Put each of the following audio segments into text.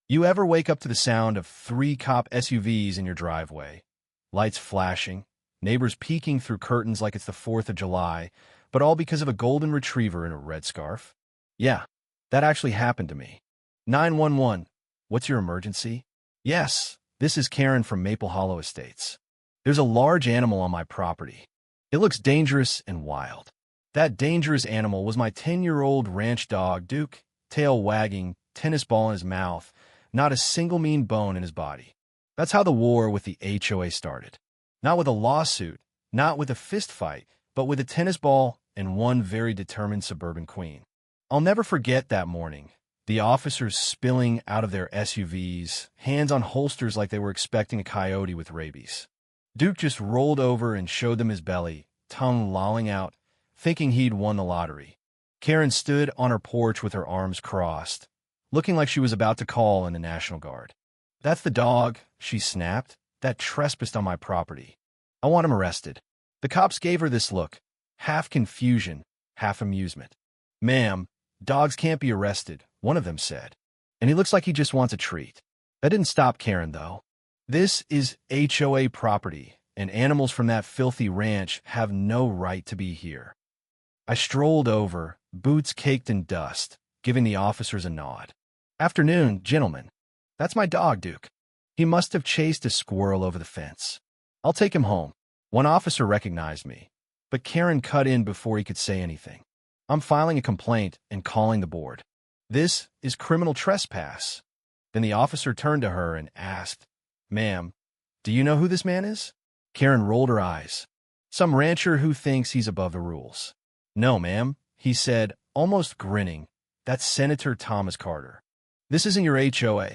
You ever wake up to the sound of 3 cop SUVs in your driveway? Lights flashing, neighbors peeking through curtains like it's the 4th of July, but all because of a golden retriever in a red scarf? Yeah, that actually happened to me. 911, what's your emergency? Yes, this is Karen from Maple Hollow Estates. There's a large animal on my property. It looks dangerous and wild. That dangerous animal was my 10-year-old ranch dog, Duke, tail wagging, tennis ball in his mouth, not a single mean bone in his body. That's how the war with the HOA started. Not with a lawsuit, not with a fist fight, but with a tennis ball and one very determined suburban queen. I'll never forget that morning. The officers spilling out of their SUVs, hands on holsters like they were expecting a coyote with rabies. Duke just rolled over and showed them his belly, tongue lolling out, thinking he'd won the lottery. Karen stood on her porch with her arms crossed, looking like she was about to call in the National Guard. That's the dog, she snapped, that trespassed on my property. I want him arrested. The cops gave her this look, half confusion, half amusement. Ma'am, dogs can't be arrested, one of them said. And he looks like he just wants a treat. That didn't stop Karen, though. This is HOA property, and animals from that filthy ranch have no right to be here. I strolled over, boots caked in dust, giving the officers a nod. Afternoon, gentlemen. That's my dog, Duke. He must have chased a squirrel over the fence. I'll take him home. One officer recognized me, but Karen cut in before he could say anything. I'm filing a complaint and calling the board. This is criminal trespass. Then the officer turned to her and asked, Ma'am, do you know who this man is? Karen rolled her eyes. Some rancher who thinks he's above the rules. No, ma'am, he said, almost grinning. That's Senator Thomas Carter. This isn't your HOA.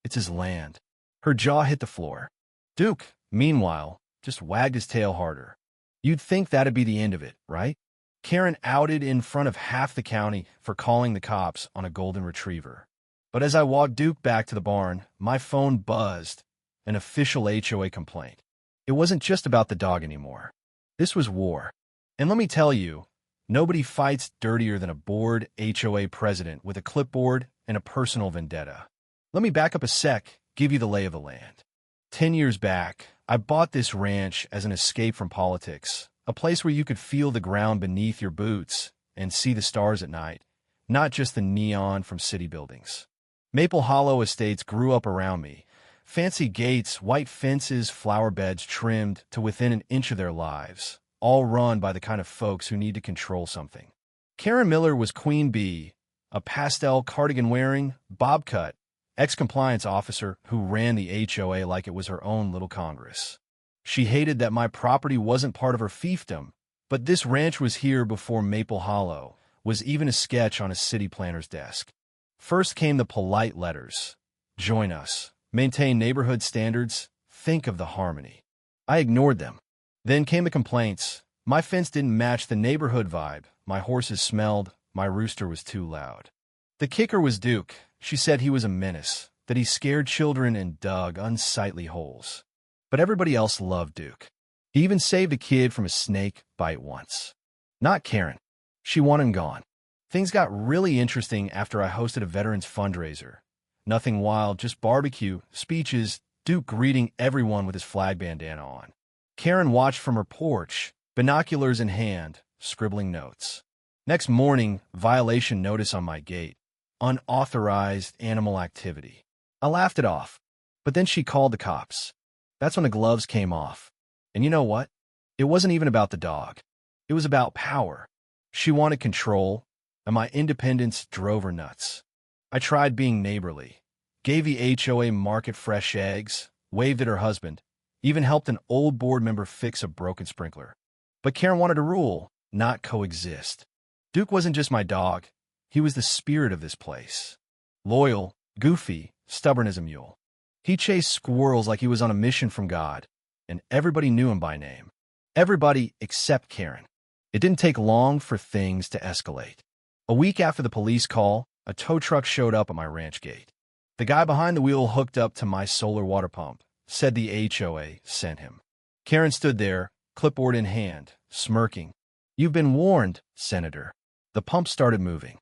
It's his land. Her jaw hit the floor. Duke, meanwhile, just wagged his tail harder. You'd think that'd be the end of it, right? Karen outed in front of half the county for calling the cops on a golden retriever. But as I walked Duke back to the barn, my phone buzzed. An official HOA complaint. It wasn't just about the dog anymore. This was war. And let me tell you, nobody fights dirtier than a bored HOA president with a clipboard and a personal vendetta. Let me back up a sec, give you the lay of the land. 10 years back, I bought this ranch as an escape from politics, a place where you could feel the ground beneath your boots and see the stars at night, not just the neon from city buildings. Maple Hollow Estates grew up around me. Fancy gates, white fences, flower beds trimmed to within an inch of their lives, all run by the kind of folks who need to control something. Karen Miller was Queen Bee, a pastel cardigan-wearing, bob-cut, ex-compliance officer who ran the HOA like it was her own little Congress. She hated that my property wasn't part of her fiefdom, but this ranch was here before Maple Hollow was even a sketch on a city planner's desk. First came the polite letters. Join us. Maintain neighborhood standards. Think of the harmony. I ignored them. Then came the complaints. My fence didn't match the neighborhood vibe. My horses smelled. My rooster was too loud. The kicker was Duke. She said he was a menace, that he scared children and dug unsightly holes. But everybody else loved Duke. He even saved a kid from a snake bite once. Not Karen. She wanted him gone. Things got really interesting after I hosted a veterans fundraiser. Nothing wild, just barbecue, speeches, Duke greeting everyone with his flag bandana on. Karen watched from her porch, binoculars in hand, scribbling notes. Next morning, violation notice on my gate. Unauthorized animal activity. I laughed it off, but then she called the cops. That's when the gloves came off. And you know what? It wasn't even about the dog. It was about power. She wanted control, and my independence drove her nuts. I tried being neighborly, gave the HOA market fresh eggs, waved at her husband, even helped an old board member fix a broken sprinkler. But Karen wanted to rule, not coexist. Duke wasn't just my dog. He was the spirit of this place. Loyal, goofy, stubborn as a mule. He chased squirrels like he was on a mission from God, and everybody knew him by name. Everybody except Karen. It didn't take long for things to escalate. A week after the police call, a tow truck showed up at my ranch gate. The guy behind the wheel hooked up to my solar water pump, said the HOA sent him. Karen stood there, clipboard in hand, smirking. You've been warned, Senator. The pump started moving.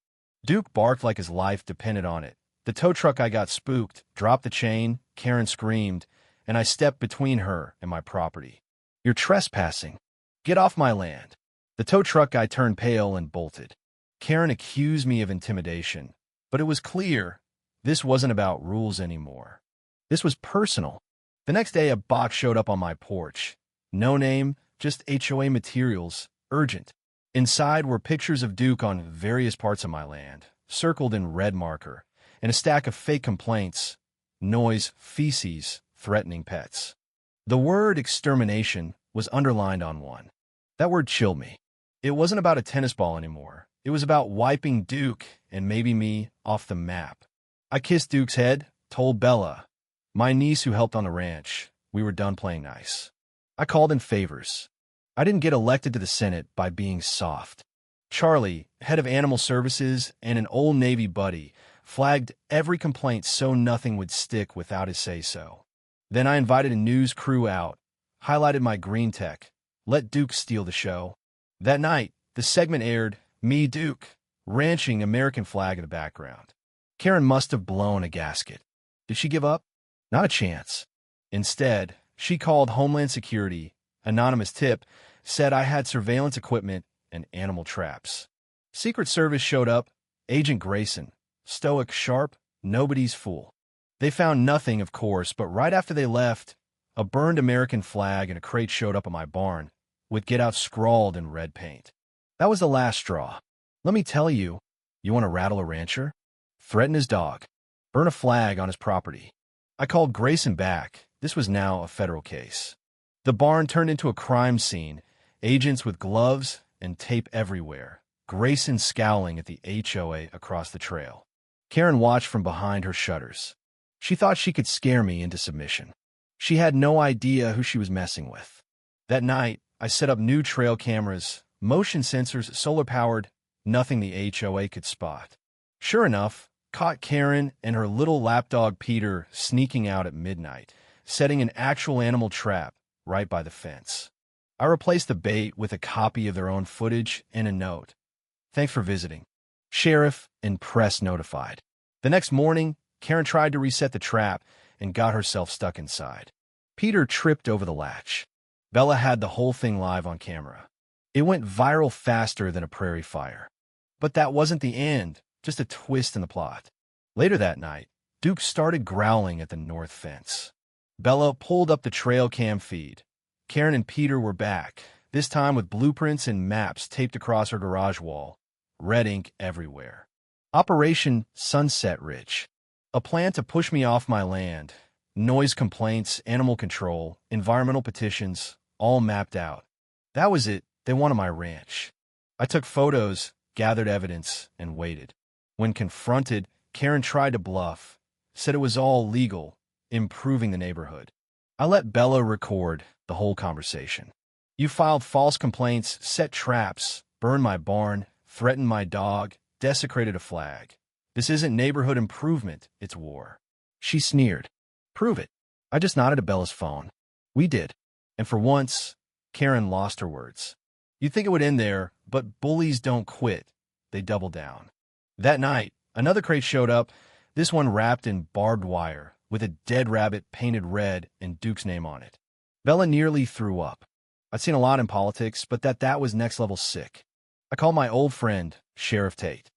Duke barked like his life depended on it, The tow truck I got spooked, dropped the chain, Karen screamed, and I stepped between her and my property. "You're trespassing. Get off my land." The tow truck guy turned pale and bolted. Karen accused me of intimidation, but it was clear this wasn't about rules anymore. This was personal. The next day, a box showed up on my porch. No name, just HOA materials, urgent. Inside were pictures of Duke on various parts of my land, circled in red marker, and a stack of fake complaints, noise, feces, threatening pets. The word extermination was underlined on one. That word chilled me. It wasn't about a tennis ball anymore. It was about wiping Duke, and maybe me, off the map. I kissed Duke's head, told Bella, my niece who helped on the ranch, we were done playing nice. I called in favors. I didn't get elected to the Senate by being soft. Charlie, head of Animal Services and an old Navy buddy, flagged every complaint so nothing would stick without his say-so. Then I invited a news crew out, highlighted my green tech, let Duke steal the show. That night, the segment aired, me, Duke, ranching American flag in the background. Karen must have blown a gasket. Did she give up? Not a chance. Instead, she called Homeland Security, anonymous tip, said I had surveillance equipment and animal traps. Secret Service showed up, Agent Grayson, stoic, sharp, nobody's fool. They found nothing, of course, but right after they left, a burned American flag and a crate showed up at my barn, with "Get Out" scrawled in red paint. That was the last straw. Let me tell you, you want to rattle a rancher? Threaten his dog. Burn a flag on his property. I called Grayson back. This was now a federal case. The barn turned into a crime scene, agents with gloves and tape everywhere, Grayson scowling at the HOA across the trail. Karen watched from behind her shutters. She thought she could scare me into submission. She had no idea who she was messing with. That night, I set up new trail cameras, motion sensors, solar-powered, nothing the HOA could spot. Sure enough, caught Karen and her little lapdog Peter sneaking out at midnight, setting an actual animal trap right by the fence. I replaced the bait with a copy of their own footage and a note. Thanks for visiting. Sheriff and press notified. The next morning, Karen tried to reset the trap and got herself stuck inside. Peter tripped over the latch. Bella had the whole thing live on camera. It went viral faster than a prairie fire. But that wasn't the end, just a twist in the plot. Later that night, Duke started growling at the north fence. Bella pulled up the trail cam feed. Karen and Peter were back, this time with blueprints and maps taped across her garage wall, red ink everywhere. Operation Sunset Ridge. A plan to push me off my land. Noise complaints, animal control, environmental petitions, all mapped out. That was it. They wanted my ranch. I took photos, gathered evidence, and waited. When confronted, Karen tried to bluff, said it was all legal, improving the neighborhood. I let Bella record the whole conversation. You filed false complaints, set traps, burned my barn, threatened my dog, desecrated a flag. This isn't neighborhood improvement, it's war. She sneered. Prove it. I just nodded at Bella's phone. We did. And for once, Karen lost her words. You'd think it would end there, but bullies don't quit. They double down. That night, another crate showed up, this one wrapped in barbed wire, with a dead rabbit painted red and Duke's name on it. Bella nearly threw up. I'd seen a lot in politics, but that was next level sick. I called my old friend, Sheriff Tate.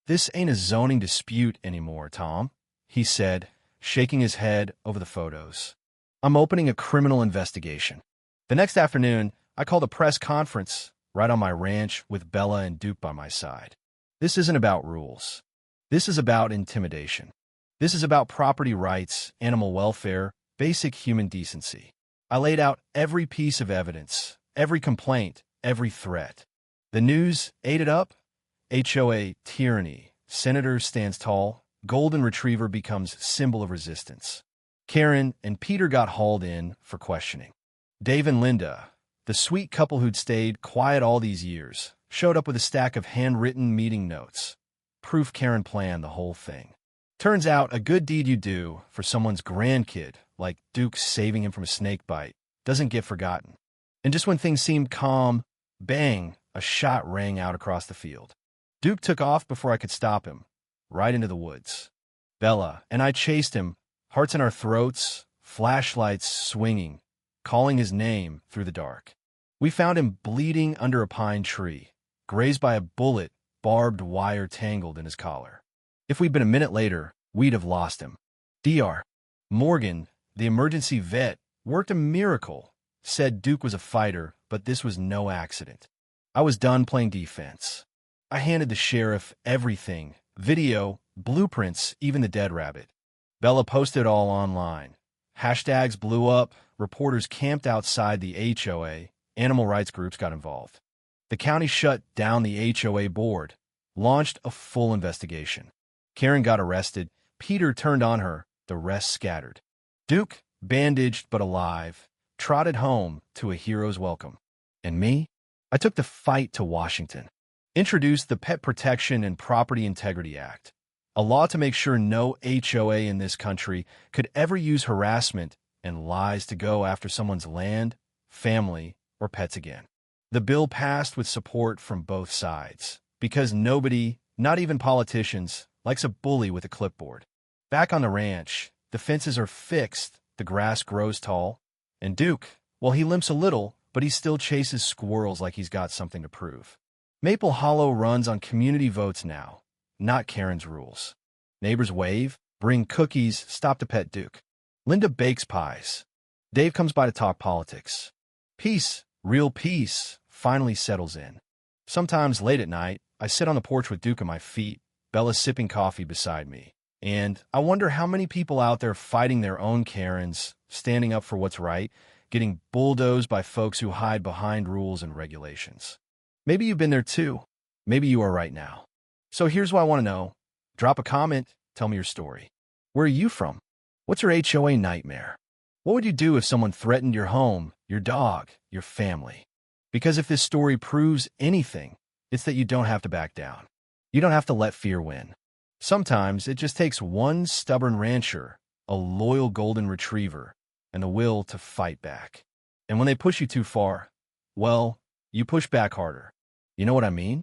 This ain't a zoning dispute anymore, Tom, he said, shaking his head over the photos. I'm opening a criminal investigation. The next afternoon, I called a press conference right on my ranch with Bella and Duke by my side. This isn't about rules. This is about intimidation. This is about property rights, animal welfare, basic human decency. I laid out every piece of evidence, every complaint, every threat. The news ate it up. HOA tyranny. Senator stands tall. Golden retriever becomes symbol of resistance. Karen and Peter got hauled in for questioning. Dave and Linda, the sweet couple who'd stayed quiet all these years, showed up with a stack of handwritten meeting notes. Proof Karen planned the whole thing. Turns out a good deed you do for someone's grandkid, like Duke saving him from a snake bite, doesn't get forgotten. And just when things seemed calm, bang, a shot rang out across the field. Duke took off before I could stop him, right into the woods. Bella and I chased him, hearts in our throats, flashlights swinging, calling his name through the dark. We found him bleeding under a pine tree, grazed by a bullet, barbed wire tangled in his collar. If we'd been a minute later, we'd have lost him. Dr. Morgan, the emergency vet, worked a miracle, said Duke was a fighter, but this was no accident. I was done playing defense. I handed the sheriff everything, video, blueprints, even the dead rabbit. Bella posted it all online. Hashtags blew up, reporters camped outside the HOA, animal rights groups got involved. The county shut down the HOA board, launched a full investigation. Karen got arrested, Peter turned on her, the rest scattered. Duke, bandaged but alive, trotted home to a hero's welcome. And me? I took the fight to Washington. Introduced the Pet Protection and Property Integrity Act, a law to make sure no HOA in this country could ever use harassment and lies to go after someone's land, family, or pets again. The bill passed with support from both sides, because nobody, not even politicians, likes a bully with a clipboard. Back on the ranch, the fences are fixed, the grass grows tall, and Duke, well, he limps a little, but he still chases squirrels like he's got something to prove. Maple Hollow runs on community votes now, not Karen's rules. Neighbors wave, bring cookies, stop to pet Duke. Linda bakes pies. Dave comes by to talk politics. Peace, real peace, finally settles in. Sometimes late at night, I sit on the porch with Duke at my feet, Bella sipping coffee beside me. And I wonder how many people out there fighting their own Karens, standing up for what's right, getting bulldozed by folks who hide behind rules and regulations. Maybe you've been there too. Maybe you are right now. So here's what I want to know. Drop a comment, tell me your story. Where are you from? What's your HOA nightmare? What would you do if someone threatened your home, your dog, your family? Because if this story proves anything, it's that you don't have to back down. You don't have to let fear win. Sometimes it just takes one stubborn rancher, a loyal golden retriever, and the will to fight back. And when they push you too far, well, you push back harder. You know what I mean?